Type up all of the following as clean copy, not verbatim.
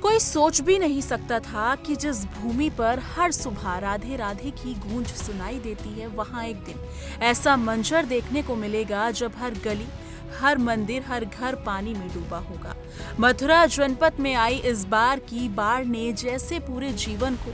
कोई सोच भी नहीं सकता था कि जिस भूमि पर हर सुबह राधे राधे की गूंज सुनाई देती है, वहां एक दिन ऐसा मंजर देखने को मिलेगा जब हर गली, हर मंदिर, हर घर पानी में डूबा होगा। मथुरा जनपद में आई इस बार की बाढ़ ने जैसे पूरे जीवन को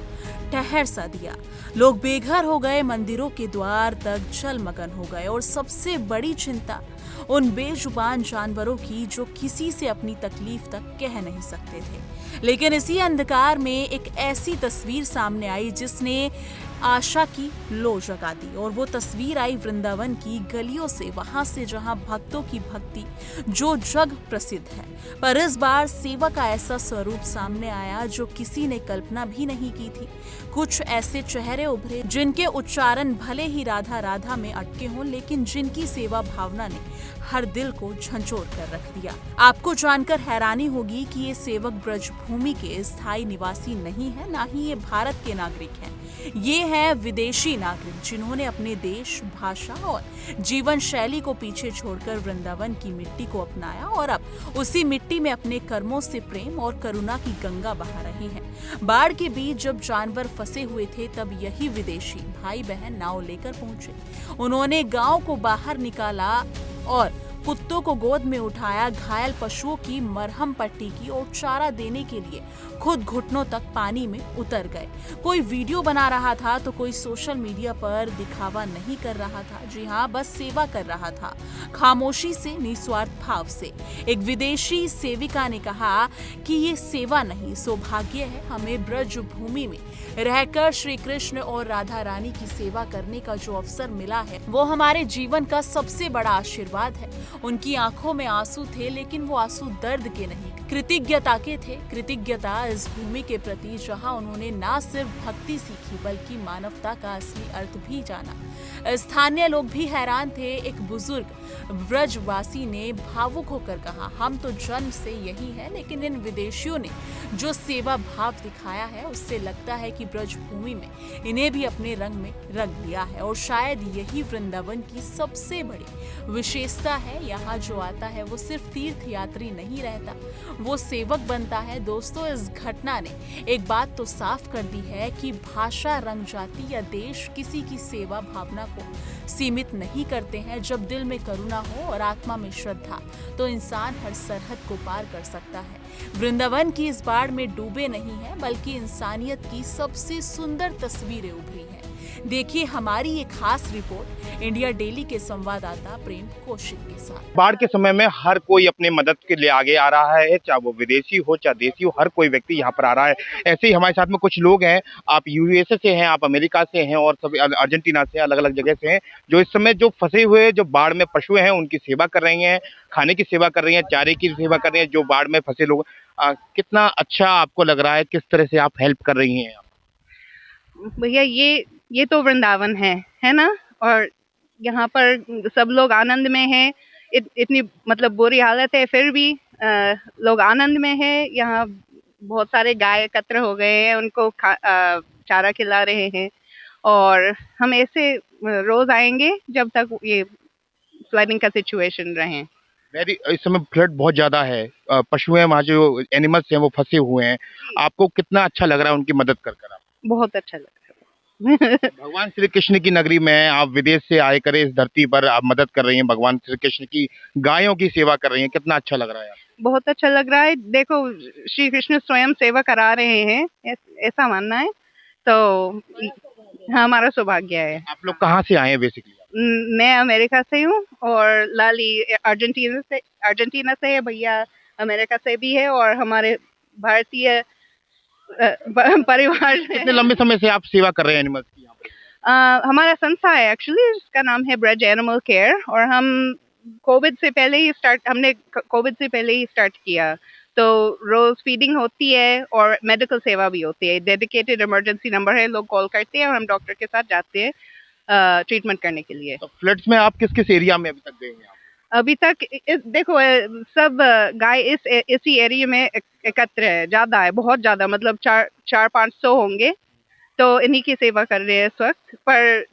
ठहर सा दिया। लोग बेघर हो गए, मंदिरों के द्वार तक जलमग्न हो गए और सबसे बड़ी चिंता उन बेजुबान जानवरों की जो किसी से अपनी तकलीफ तक कह नहीं सकते थे। लेकिन इसी अंधकार में एक ऐसी तस्वीर सामने आई जिसने आशा की लो जगा दी, और वो तस्वीर आई वृंदावन की गलियों से, वहां से जहां भक्तों की भक्ति जो जग प्रसिद्ध है। पर इस बार सेवा का ऐसा स्वरूप सामने आया जो किसी ने कल्पना भी नहीं की थी। कुछ ऐसे चेहरे उभरे जिनके उच्चारण भले ही राधा राधा में अटके हों, लेकिन जिनकी सेवा भावना ने हर दिल को झंझोर कर रख दिया। आपको जानकर हैरानी होगी कि ये सेवक ब्रजभूमि के स्थायी निवासी नहीं है, ना ही ये भारत के नागरिक हैं। ये है विदेशी नागरिक जिन्होंने अपने देश, भाषा और जीवन शैली को पीछे छोड़कर वृंदावन की मिट्टी को अपनाया और अब उसी मिट्टी में अपने कर्मों से प्रेम और करुणा की गंगा बहा रहे हैं। बाढ़ के बीच जब जानवर फंसे हुए थे, तब यही विदेशी भाई बहन नाव लेकर पहुंचे। उन्होंने गांव को बाहर निकाला और कुत्तों को गोद में उठाया, घायल पशुओं की मरहम पट्टी की और चारा देने के लिए खुद घुटनों तक पानी में उतर गए। कोई वीडियो बना रहा था तो कोई सोशल मीडिया पर दिखावा नहीं कर रहा था। जी हाँ, बस सेवा कर रहा था, खामोशी से, निस्वार्थ भाव से। एक विदेशी सेविका ने कहा कि ये सेवा नहीं, सौभाग्य है। हमें ब्रज भूमि में रहकर श्री कृष्ण और राधा रानी की सेवा करने का जो अवसर मिला है, वो हमारे जीवन का सबसे बड़ा आशीर्वाद है। उनकी आंखों में आंसू थे, लेकिन वो आंसू दर्द के नहीं, कृतज्ञता के थे। कृतज्ञता इस भूमि के प्रति जहां उन्होंने ना सिर्फ भक्ति सीखी बल्कि मानवता का असली अर्थ भी जाना। स्थानीय लोग भी हैरान थे। एक बुजुर्ग ब्रजवासी ने भावुक होकर कहा, हम तो जन्म से यही है, लेकिन इन विदेशियों ने जो सेवा भाव दिखाया है उससे लगता है कि ब्रजभूमि में इन्हें भी अपने रंग में रंग लिया है। और शायद यही वृंदावन की सबसे बड़ी विशेषता है। यहाँ जो आता है वो सिर्फ तीर्थ यात्री नहीं रहता, वो सेवक बनता है। दोस्तों, इस घटना ने एक बात तो साफ कर दी है कि भाषा, रंग, जाति या देश किसी की सेवा भावना को सीमित नहीं करते हैं। जब दिल में करुणा हो और आत्मा में श्रद्धा, तो इंसान हर सरहद को पार कर सकता है। वृंदावन की इस बाढ़ में डूबे नहीं है, बल्कि इंसानियत की सबसे सुंदर तस्वीरें उभरी हैं। देखिए हमारी ये खास रिपोर्ट इंडिया डेली के संवाददाता प्रेम कौशिक के साथ। बाढ़ के समय में हर कोई अपने मदद के लिए आगे आ रहा है, चाहे वो विदेशी हो चाहे देसी हो, हर कोई व्यक्ति यहाँ पर आ रहा है। ऐसे ही हमारे साथ में कुछ लोग हैं, आप यूएसए से हैं, आप अमेरिका से हैं और सभी अर्जेंटीना से, अलग अलग जगह से हैं, जो इस समय जो फंसे हुए, जो बाढ़ में पशु हैं उनकी सेवा कर रही हैं, खाने की सेवा कर रही हैं, चारे की सेवा कर रही हैं। जो बाढ़ में फंसे लोग, कितना अच्छा आपको लग रहा है, किस तरह से आप हेल्प कर रही हैं? भैया ये तो वृंदावन है ना, और यहाँ पर सब लोग आनंद में हैं। इतनी मतलब बुरी हालत है, फिर भी लोग आनंद में हैं। यहाँ बहुत सारे गाय एकत्र हो गए हैं, उनको चारा खिला रहे हैं, और हम ऐसे रोज आएंगे जब तक ये फ्लडिंग का सिचुएशन रहे। इस समय फ्लड बहुत ज्यादा है, पशु हैं वहाँ, जो एनिमल्स हैं वो फंसे हुए हैं। आपको कितना अच्छा लग रहा है उनकी मदद कर कर? बहुत अच्छा लग रहा है। भगवान श्री कृष्ण की नगरी में आप विदेश से आए करे इस धरती पर आप मदद कर रही हैं, भगवान श्री कृष्ण की गायों की सेवा कर रही हैं, कितना अच्छा लग रहा है? बहुत अच्छा लग रहा है। देखो, श्री कृष्ण स्वयं सेवा करा रहे हैं, ऐसा मानना है, तो हमारा सौभाग्य है। आप लोग कहाँ से आए हैं बेसिकली? मैं अमेरिका से हूँ और लाली अर्जेंटीना से है, भैया अमेरिका से भी है, और हमारे भारतीय परिवार। कितने लंबे समय से आप सेवा कर रहे हैं एनिमल्स की यहाँ पर? हमारा संस्था है एक्चुअली, इसका नाम है ब्रज एनिमल केयर, और हमने कोविड से पहले ही स्टार्ट किया। तो रोज फीडिंग होती है और मेडिकल सेवा भी होती है। डेडिकेटेड इमरजेंसी नंबर है, लोग कॉल करते हैं और हम डॉक्टर के साथ जाते हैं ट्रीटमेंट करने के लिए। तो फ्लड्स में आप किस किस एरिया में अभी तक गए हैं? अभी तक देखो, सब गाय इसी एरिया में एकत्र है, ज्यादा है, बहुत ज्यादा, मतलब 400-500 होंगे, तो इन्हीं की सेवा कर रहे हैं इस वक्त। पर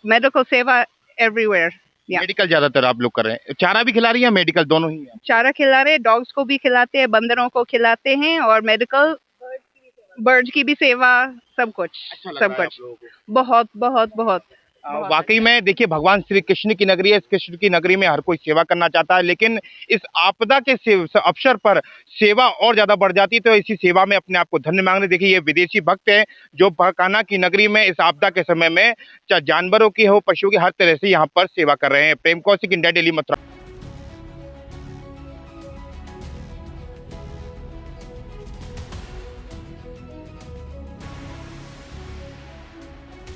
मेडिकल सेवा एवरीवेयर या मेडिकल ज्यादातर आप लोग कर रहे हैं, चारा भी खिला रही हैं, मेडिकल दोनों ही है? चारा खिला रहे, डॉग्स को भी खिलाते हैं, बंदरों को खिलाते हैं, और मेडिकल बर्ड्स की भी सेवा, सब कुछ सब कुछ। बहुत बहुत बहुत वाकई में देखिए, भगवान श्री कृष्ण की नगरी है, इस कृष्ण की नगरी में हर कोई सेवा करना चाहता है, लेकिन इस आपदा के अवसर पर सेवा और ज्यादा बढ़ जाती है, तो इसी सेवा में अपने आप को धन्य मांगने। देखिए, ये विदेशी भक्त हैं जो बरकाना की नगरी में इस आपदा के समय में चाहे जानवरों की हो, पशुओं की, हर तरह से यहाँ पर सेवा कर रहे हैं। प्रेम कौशिक, इंडिया डेली, मथुरा।